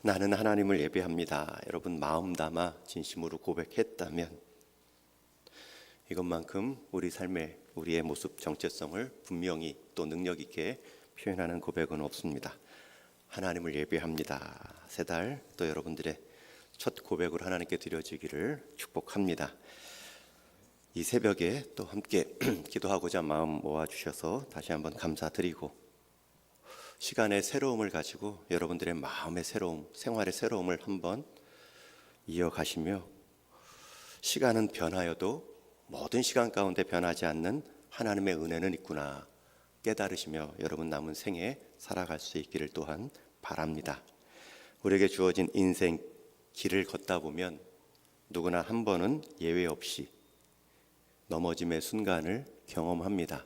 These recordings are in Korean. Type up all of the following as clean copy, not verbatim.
나는 하나님을 예배합니다. 여러분 마음 담아 진심으로 고백했다면 이것만큼 우리 삶의 우리의 모습 정체성을 분명히 또 능력 있게 표현하는 고백은 없습니다. 하나님을 예배합니다. 세 달 또 여러분들의 첫 고백을 하나님께 드려지기를 축복합니다. 이 새벽에 또 함께 기도하고자 마음 모아주셔서 다시 한번 감사드리고 시간의 새로움을 가지고 여러분들의 마음의 새로움, 생활의 새로움을 한번 이어가시며 시간은 변하여도 모든 시간 가운데 변하지 않는 하나님의 은혜는 있구나 깨달으시며 여러분 남은 생에 살아갈 수 있기를 또한 바랍니다. 우리에게 주어진 인생 길을 걷다 보면 누구나 한 번은 예외 없이 넘어짐의 순간을 경험합니다.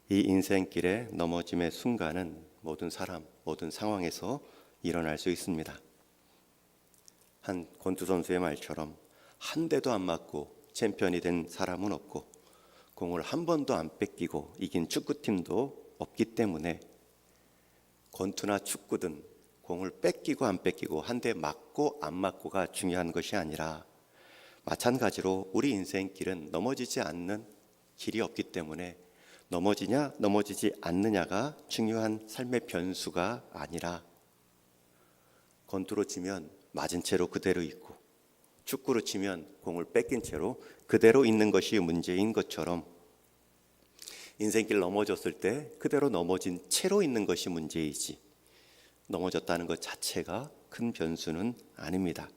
이 인생길의 넘어짐의 순간은 모든 사람, 모든 상황에서 일어날 수 있습니다. 한 권투 선수의 말처럼 한 대도 안 맞고 챔피언이 된 사람은 없고 공을 한 번도 안 뺏기고 이긴 축구팀도 없기 때문에 권투나 축구든 공을 뺏기고 안 뺏기고 한 대 맞고 안 맞고가 중요한 것이 아니라 마찬가지로 우리 인생길은 넘어지지 않는 길이 없기 때문에 넘어지냐 넘어지지 않느냐가 중요한 삶의 변수가 아니라 권투로 치면 맞은 채로 그대로 있고 축구로 치면 공을 뺏긴 채로 그대로 있는 것이 문제인 것처럼 인생길 넘어졌을 때 그대로 넘어진 채로 있는 것이 문제이지 넘어졌다는 것 자체가 큰 변수는 아닙니다.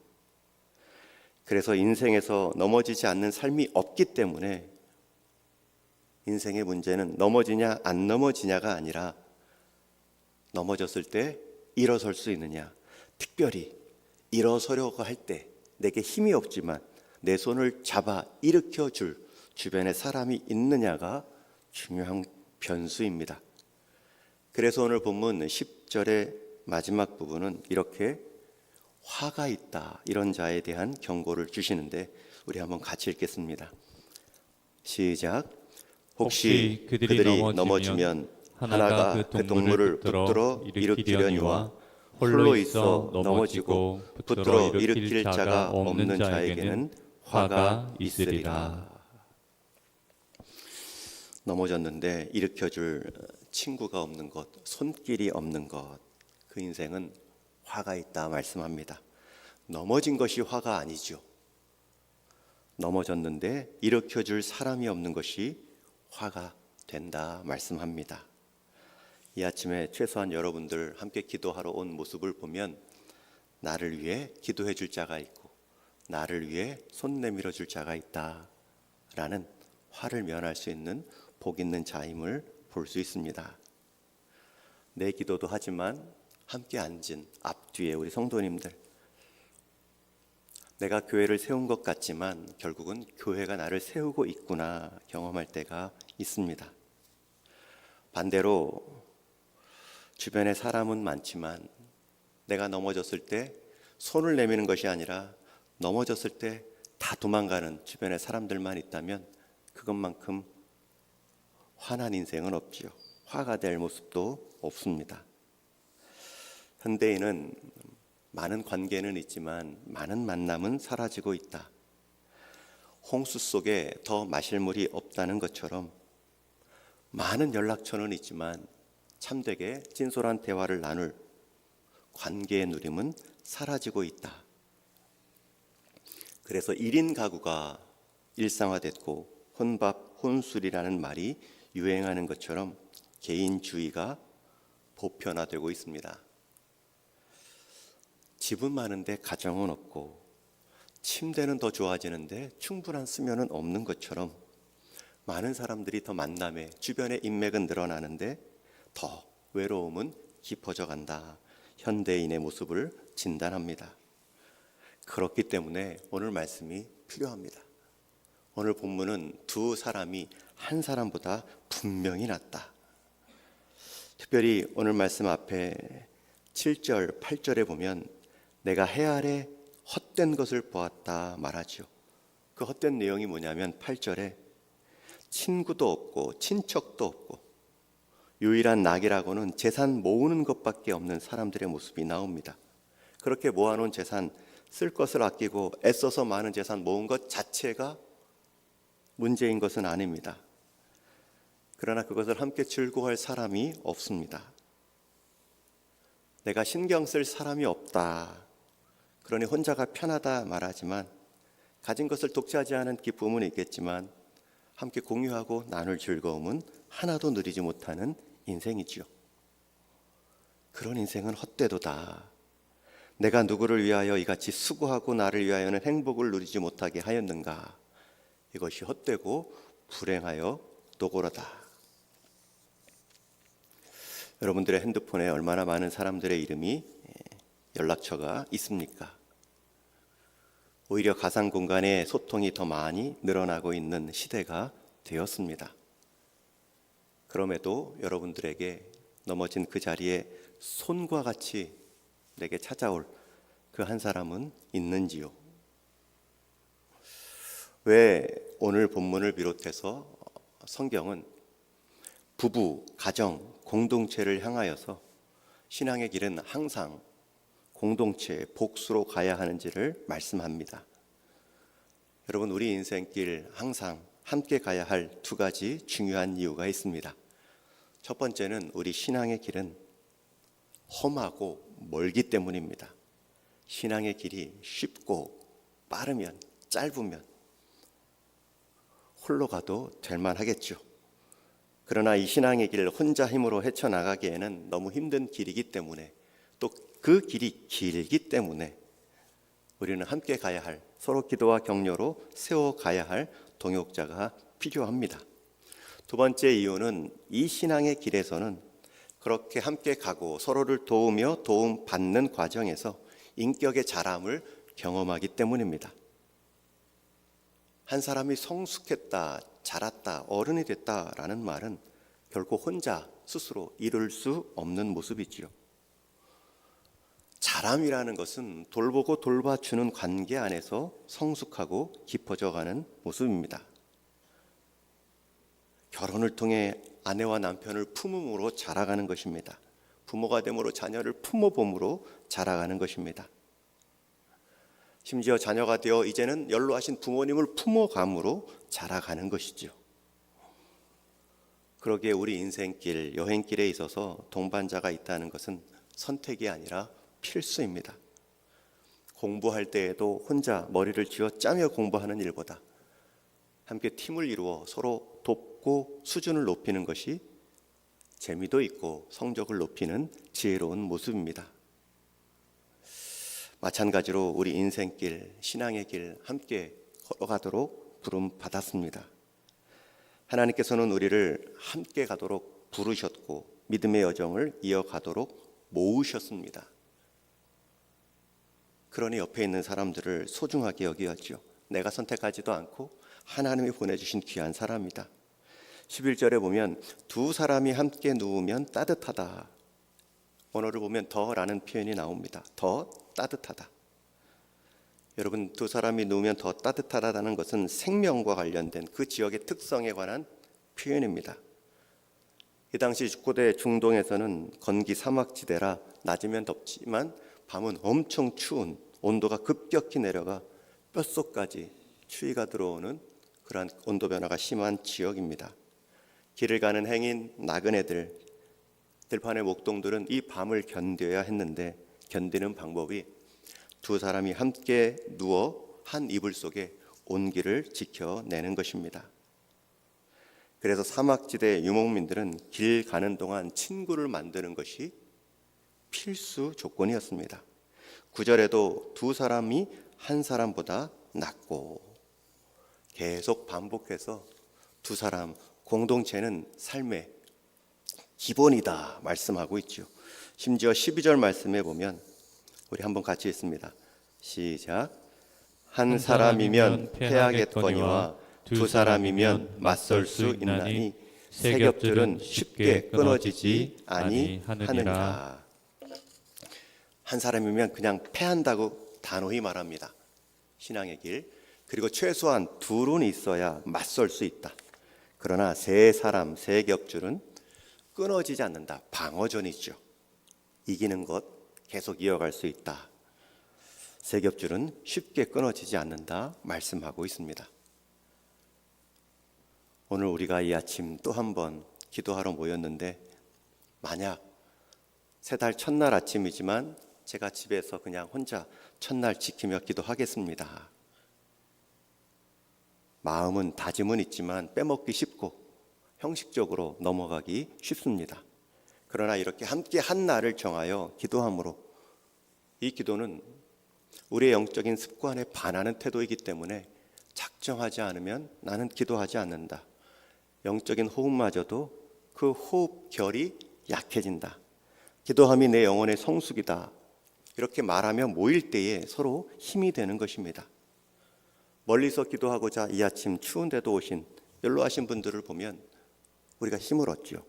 그래서 인생에서 넘어지지 않는 삶이 없기 때문에 인생의 문제는 넘어지냐 안 넘어지냐가 아니라 넘어졌을 때 일어설 수 있느냐, 특별히 일어서려고 할 때 내게 힘이 없지만 내 손을 잡아 일으켜줄 주변에 사람이 있느냐가 중요한 변수입니다. 그래서 오늘 본문 10절의 마지막 부분은 이렇게 화가 있다 이런 자에 대한 경고를 주시는데 우리 한번 같이 읽겠습니다. 시작. 혹시 그들이 넘어지면 하나가 그 동물을 붙들어 일으키려니와 홀로 있어 넘어지고 붙들어 일으킬 자가 없는 자에게는 화가 있으리라. 넘어졌는데 일으켜줄 친구가 없는 것, 손길이 없는 것, 그 인생은 화가 있다 말씀합니다. 넘어진 것이 화가 아니죠. 넘어졌는데 일으켜줄 사람이 없는 것이 화가 된다 말씀합니다. 이 아침에 최소한 여러분들 함께 기도하러 온 모습을 보면 나를 위해 기도해 줄 자가 있고 나를 위해 손 내밀어 줄 자가 있다라는 화를 면할 수 있는 복 있는 자임을 볼 수 있습니다. 내 기도도 하지만 함께 앉은 앞뒤에 우리 성도님들, 내가 교회를 세운 것 같지만 결국은 교회가 나를 세우고 있구나 경험할 때가 있습니다. 반대로 주변에 사람은 많지만 내가 넘어졌을 때 손을 내미는 것이 아니라 넘어졌을 때 다 도망가는 주변에 사람들만 있다면 그것만큼 화난 인생은 없지요. 화가 될 모습도 없습니다. 현대인은 많은 관계는 있지만 많은 만남은 사라지고 있다. 홍수 속에 더 마실 물이 없다는 것처럼 많은 연락처는 있지만 참되게 진솔한 대화를 나눌 관계의 누림은 사라지고 있다. 그래서 1인 가구가 일상화됐고 혼밥, 혼술이라는 말이 유행하는 것처럼 개인주의가 보편화되고 있습니다. 집은 많은데 가정은 없고 침대는 더 좋아지는데 충분한 수면은 없는 것처럼 많은 사람들이 더 만남에 주변의 인맥은 늘어나는데 더 외로움은 깊어져 간다. 현대인의 모습을 진단합니다. 그렇기 때문에 오늘 말씀이 필요합니다. 오늘 본문은 두 사람이 한 사람보다 분명히 낫다. 특별히 오늘 말씀 앞에 7절, 8절에 보면 내가 해 아래 헛된 것을 보았다 말하죠. 그 헛된 내용이 뭐냐면 8절에 친구도 없고 친척도 없고 유일한 낙이라고는 재산 모으는 것밖에 없는 사람들의 모습이 나옵니다. 그렇게 모아놓은 재산, 쓸 것을 아끼고 애써서 많은 재산 모은 것 자체가 문제인 것은 아닙니다. 그러나 그것을 함께 즐거워할 사람이 없습니다. 내가 신경 쓸 사람이 없다, 그러니 혼자가 편하다 말하지만 가진 것을 독차지 않은 기쁨은 있겠지만 함께 공유하고 나눌 즐거움은 하나도 누리지 못하는 인생이지요. 그런 인생은 헛되도다. 내가 누구를 위하여 이같이 수고하고 나를 위하여는 행복을 누리지 못하게 하였는가? 이것이 헛되고 불행하여 노고로다. 여러분들의 핸드폰에 얼마나 많은 사람들의 이름이, 연락처가 있습니까? 오히려 가상 공간에 소통이 더 많이 늘어나고 있는 시대가 되었습니다. 그럼에도 여러분들에게 넘어진 그 자리에 손과 같이 내게 찾아올 그 한 사람은 있는지요? 왜 오늘 본문을 비롯해서 성경은 부부, 가정, 공동체를 향하여서 신앙의 길은 항상 공동체, 복수로 가야 하는지를 말씀합니다. 여러분, 우리 인생길 항상 함께 가야 할 두 가지 중요한 이유가 있습니다. 첫 번째는 우리 신앙의 길은 험하고 멀기 때문입니다. 신앙의 길이 쉽고 빠르면, 짧으면 홀로 가도 될 만하겠죠. 그러나 이 신앙의 길 혼자 힘으로 헤쳐나가기에는 너무 힘든 길이기 때문에, 또 그 길이 길기 때문에 우리는 함께 가야 할, 서로 기도와 격려로 세워가야 할 동역자가 필요합니다. 두 번째 이유는 이 신앙의 길에서는 그렇게 함께 가고 서로를 도우며 도움받는 과정에서 인격의 자람을 경험하기 때문입니다. 한 사람이 성숙했다, 자랐다, 어른이 됐다라는 말은 결코 혼자 스스로 이룰 수 없는 모습이지요. 자람이라는 것은 돌보고 돌봐주는 관계 안에서 성숙하고 깊어져가는 모습입니다. 결혼을 통해 아내와 남편을 품음으로 자라가는 것입니다. 부모가 됨으로 자녀를 품어봄으로 자라가는 것입니다. 심지어 자녀가 되어 이제는 연로하신 부모님을 품어감으로 자라가는 것이죠. 그러기에 우리 인생길, 여행길에 있어서 동반자가 있다는 것은 선택이 아니라 필수입니다. 공부할 때에도 혼자 머리를 쥐어 짜며 공부하는 일보다 함께 팀을 이루어 서로 돕고 수준을 높이는 것이 재미도 있고 성적을 높이는 지혜로운 모습입니다. 마찬가지로 우리 인생길, 신앙의 길 함께 걸어가도록 부름 받았습니다. 하나님께서는 우리를 함께 가도록 부르셨고 믿음의 여정을 이어가도록 모으셨습니다. 그러니 옆에 있는 사람들을 소중하게 여겨야죠. 내가 선택하지도 않고 하나님이 보내주신 귀한 사람이다. 11절에 보면 두 사람이 함께 누우면 따뜻하다. 언어를 보면 더라는 표현이 나옵니다. 더 따뜻하다. 여러분, 두 사람이 누우면 더 따뜻하다는 것은 생명과 관련된 그 지역의 특성에 관한 표현입니다. 이 당시 고대 중동에서는 건기 사막지대라 낮이면 덥지만 밤은 엄청 추운, 온도가 급격히 내려가 뼛속까지 추위가 들어오는 그러한 온도 변화가 심한 지역입니다. 길을 가는 행인, 나그네들, 들판의 목동들은 이 밤을 견뎌야 했는데 견디는 방법이 두 사람이 함께 누워 한 이불 속에 온기를 지켜내는 것입니다. 그래서 사막지대 유목민들은 길 가는 동안 친구를 만드는 것이 필수 조건이었습니다. 9절에도 두 사람이 한 사람보다 낫고, 계속 반복해서 두 사람, 공동체는 삶의 기본이다 말씀하고 있죠. 심지어 12절 말씀에 보면 우리 한번 같이 읽습니다. 시작. 한 사람이면 패하겠거니와 두 사람이면 맞설 수 있나니 세 겹줄은 쉽게 끊어지지 아니하느니라. 한 사람이면 그냥 패한다고 단호히 말합니다. 신앙의 길. 그리고 최소한 둘은 있어야 맞설 수 있다. 그러나 세 사람, 세 겹줄은 끊어지지 않는다. 방어전이죠. 이기는 것 계속 이어갈 수 있다. 세 겹줄은 쉽게 끊어지지 않는다 말씀하고 있습니다. 오늘 우리가 이 아침 또 한 번 기도하러 모였는데, 만약 새 달 첫날 아침이지만 제가 집에서 그냥 혼자 첫날 지키며 기도하겠습니다. 마음은 다짐은 있지만 빼먹기 쉽고 형식적으로 넘어가기 쉽습니다. 그러나 이렇게 함께 한 날을 정하여 기도함으로, 이 기도는 우리의 영적인 습관에 반하는 태도이기 때문에 작정하지 않으면 나는 기도하지 않는다. 영적인 호흡마저도 그 호흡 결이 약해진다. 기도함이 내 영혼의 성숙이다. 이렇게 말하며 모일 때에 서로 힘이 되는 것입니다. 멀리서 기도하고자 이 아침 추운데도 오신 연로하신 분들을 보면 우리가 힘을 얻죠.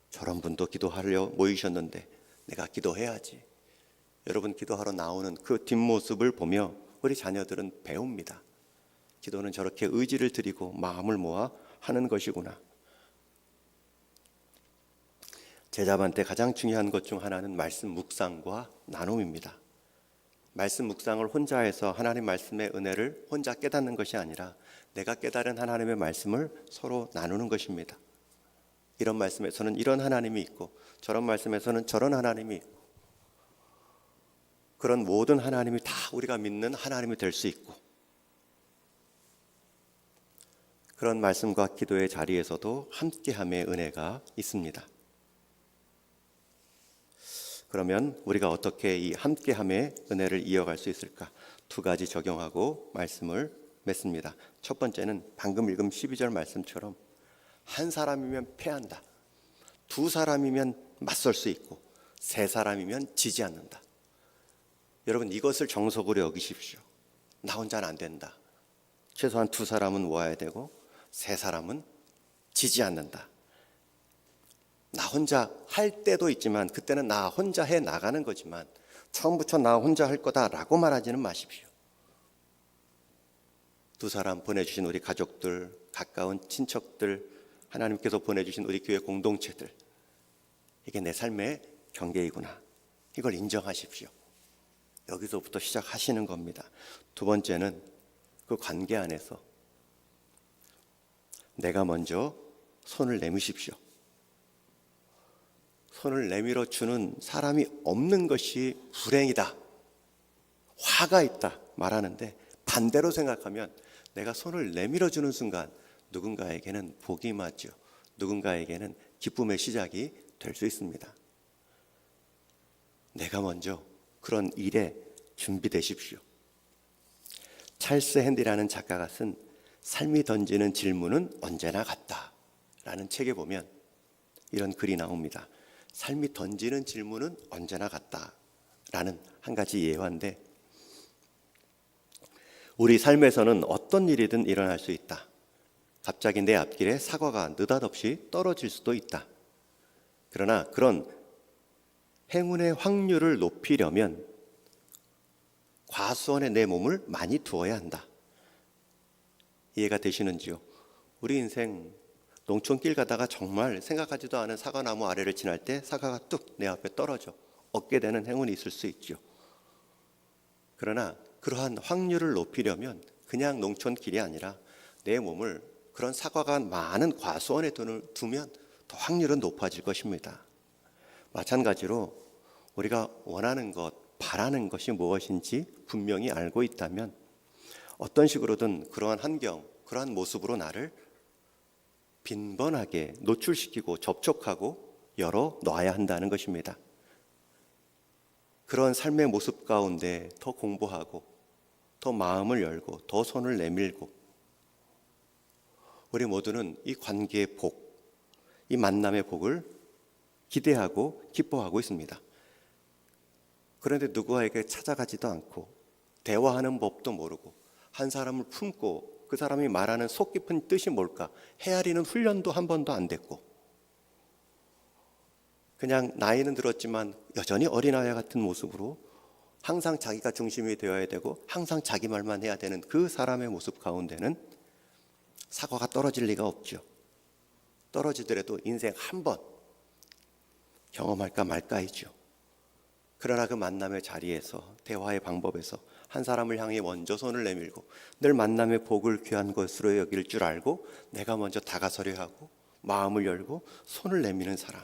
저런 분도 기도하려 모이셨는데 내가 기도해야지. 여러분, 기도하러 나오는 그 뒷모습을 보며 우리 자녀들은 배웁니다. 기도는 저렇게 의지를 드리고 마음을 모아 하는 것이구나. 제자반때 가장 중요한 것 중 하나는 말씀 묵상과 나눔입니다. 말씀 묵상을 혼자 해서 하나님 말씀의 은혜를 혼자 깨닫는 것이 아니라 내가 깨달은 하나님의 말씀을 서로 나누는 것입니다. 이런 말씀에서는 이런 하나님이 있고 저런 말씀에서는 저런 하나님이 있고, 그런 모든 하나님이 다 우리가 믿는 하나님이 될 수 있고, 그런 말씀과 기도의 자리에서도 함께함의 은혜가 있습니다. 그러면 우리가 어떻게 이 함께함의 은혜를 이어갈 수 있을까? 두 가지 적용하고 말씀을 맺습니다. 첫 번째는 방금 읽은 12절 말씀처럼 한 사람이면 패한다. 두 사람이면 맞설 수 있고 세 사람이면 지지 않는다. 여러분, 이것을 정석으로 여기십시오. 나 혼자는 안 된다. 최소한 두 사람은 모아야 되고 세 사람은 지지 않는다. 나 혼자 할 때도 있지만 그때는 나 혼자 해 나가는 거지만 처음부터 나 혼자 할 거다라고 말하지는 마십시오. 두 사람 보내주신 우리 가족들, 가까운 친척들, 하나님께서 보내주신 우리 교회 공동체들, 이게 내 삶의 경계이구나. 이걸 인정하십시오. 여기서부터 시작하시는 겁니다. 두 번째는 그 관계 안에서 내가 먼저 손을 내미십시오. 손을 내밀어 주는 사람이 없는 것이 불행이다, 화가 있다 말하는데, 반대로 생각하면 내가 손을 내밀어 주는 순간 누군가에게는 복이 임하죠. 누군가에게는 기쁨의 시작이 될 수 있습니다. 내가 먼저 그런 일에 준비되십시오. 찰스 핸디라는 작가가 쓴 삶이 던지는 질문은 언제나 같다 라는 책에 보면 이런 글이 나옵니다. 삶이 던지는 질문은 언제나 같다 라는 한 가지 예화인데, 우리 삶에서는 어떤 일이든 일어날 수 있다. 갑자기 내 앞길에 사과가 느닷없이 떨어질 수도 있다. 그러나 그런 행운의 확률을 높이려면 과수원에 내 몸을 많이 두어야 한다. 이해가 되시는지요? 우리 인생 농촌길 가다가 정말 생각하지도 않은 사과나무 아래를 지날 때 사과가 뚝 내 앞에 떨어져 얻게 되는 행운이 있을 수 있죠. 그러나 그러한 확률을 높이려면 그냥 농촌길이 아니라 내 몸을 그런 사과가 많은 과수원에 두면 더 확률은 높아질 것입니다. 마찬가지로 우리가 원하는 것, 바라는 것이 무엇인지 분명히 알고 있다면 어떤 식으로든 그러한 환경, 그러한 모습으로 나를 빈번하게 노출시키고 접촉하고 열어놔야 한다는 것입니다. 그런 삶의 모습 가운데 더 공부하고 더 마음을 열고 더 손을 내밀고, 우리 모두는 이 관계의 복, 이 만남의 복을 기대하고 기뻐하고 있습니다. 그런데 누구에게 찾아가지도 않고 대화하는 법도 모르고 한 사람을 품고 그 사람이 말하는 속 깊은 뜻이 뭘까 헤아리는 훈련도 한 번도 안 됐고, 그냥 나이는 들었지만 여전히 어린아이 같은 모습으로 항상 자기가 중심이 되어야 되고 항상 자기 말만 해야 되는 그 사람의 모습 가운데는 사과가 떨어질 리가 없죠. 떨어지더라도 인생 한 번 경험할까 말까이죠. 그러나 그 만남의 자리에서, 대화의 방법에서 한 사람을 향해 먼저 손을 내밀고 늘 만남의 복을 귀한 것으로 여길 줄 알고 내가 먼저 다가서려 하고 마음을 열고 손을 내미는 사람,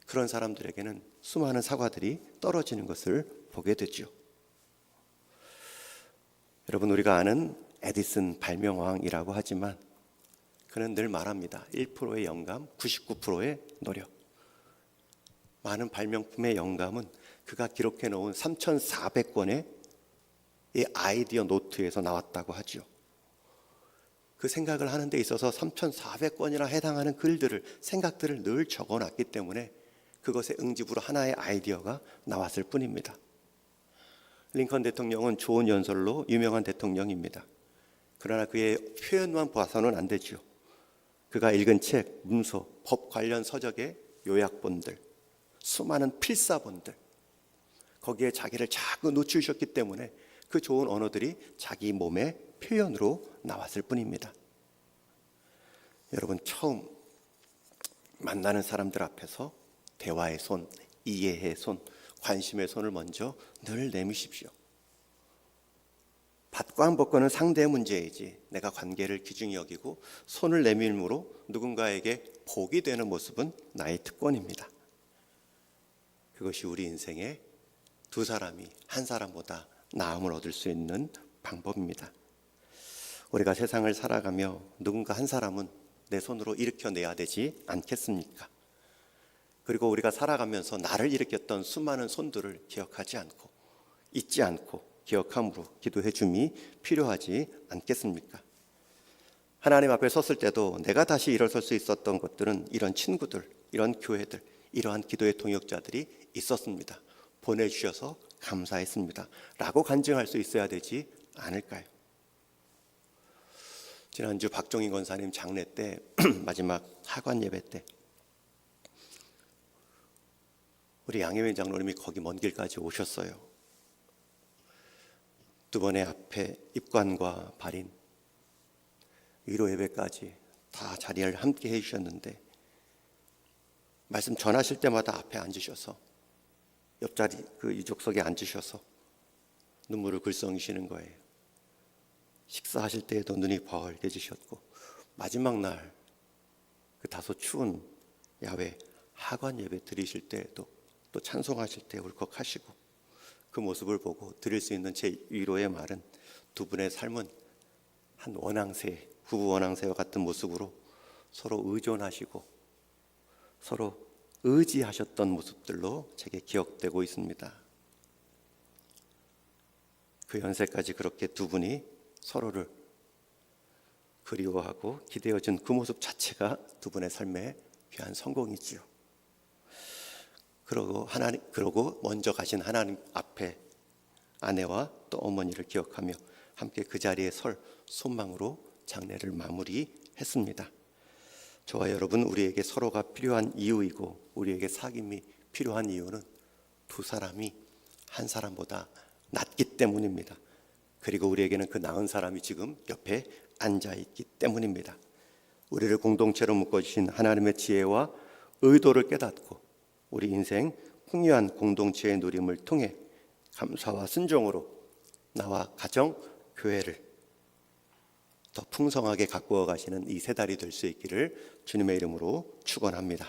그런 사람들에게는 수많은 사과들이 떨어지는 것을 보게 되죠. 여러분, 우리가 아는 에디슨 발명왕이라고 하지만 그는 늘 말합니다. 1%의 영감, 99%의 노력. 많은 발명품의 영감은 그가 기록해 놓은 3,400권의 이 아이디어 노트에서 나왔다고 하죠. 그 생각을 하는 데 있어서 3,400권이나 해당하는 글들을, 생각들을 늘 적어놨기 때문에 그것의 응집으로 하나의 아이디어가 나왔을 뿐입니다. 링컨 대통령은 좋은 연설로 유명한 대통령입니다. 그러나 그의 표현만 봐서는 안 되죠. 그가 읽은 책, 문서, 법 관련 서적의 요약본들, 수많은 필사본들, 거기에 자기를 자꾸 노출시켰기 때문에 그 좋은 언어들이 자기 몸의 표현으로 나왔을 뿐입니다. 여러분, 처음 만나는 사람들 앞에서 대화의 손, 이해의 손, 관심의 손을 먼저 늘 내미십시오. 받고 안 받고는 상대의 문제이지 내가 관계를 귀중히 여기고 손을 내밀므로 누군가에게 복이 되는 모습은 나의 특권입니다. 그것이 우리 인생에 두 사람이 한 사람보다 나음을 얻을 수 있는 방법입니다. 우리가 세상을 살아가며 누군가 한 사람은 내 손으로 일으켜내야 되지 않겠습니까? 그리고 우리가 살아가면서 나를 일으켰던 수많은 손들을 기억하지 않고 잊지 않고 기억함으로 기도해 줌이 필요하지 않겠습니까? 하나님 앞에 섰을 때도 내가 다시 일어설 수 있었던 것들은 이런 친구들, 이런 교회들, 이러한 기도의 동역자들이 있었습니다. 보내주셔서 감사했습니다 라고 간증할 수 있어야 되지 않을까요? 지난주 박종인 권사님 장례 때 마지막 하관 예배 때 우리 양혜민 장로님이 거기 먼 길까지 오셨어요. 두 번의 앞에 입관과 발인, 위로 예배까지 다 자리를 함께 해주셨는데 말씀 전하실 때마다 앞에 앉으셔서 옆자리 그 유족석에 앉으셔서 눈물을 글썽이시는 거예요. 식사하실 때에도 눈이 벌개지셨고 마지막 날 그 다소 추운 야외 하관 예배 드리실 때에도 또 찬송하실 때 울컥하시고 그 모습을 보고 드릴 수 있는 제 위로의 말은 두 분의 삶은 한 원앙새, 부부 원앙새와 같은 모습으로 서로 의존하시고 서로 의지하셨던 모습들로 제게 기억되고 있습니다. 그 연세까지 그렇게 두 분이 서로를 그리워하고 기대어준 그 모습 자체가 두 분의 삶의 귀한 성공이지요. 그러고 먼저 가신 하나님 앞에 아내와 또 어머니를 기억하며 함께 그 자리에 설 소망으로 장례를 마무리했습니다. 저와 여러분, 우리에게 서로가 필요한 이유이고 우리에게 사귐이 필요한 이유는 두 사람이 한 사람보다 낫기 때문입니다. 그리고 우리에게는 그 나은 사람이 지금 옆에 앉아있기 때문입니다. 우리를 공동체로 묶어주신 하나님의 지혜와 의도를 깨닫고 우리 인생 풍요한 공동체의 누림을 통해 감사와 순종으로 나와 가정, 교회를 더 풍성하게 가꾸어 가시는 이 세 달이 될 수 있기를 주님의 이름으로 축원합니다.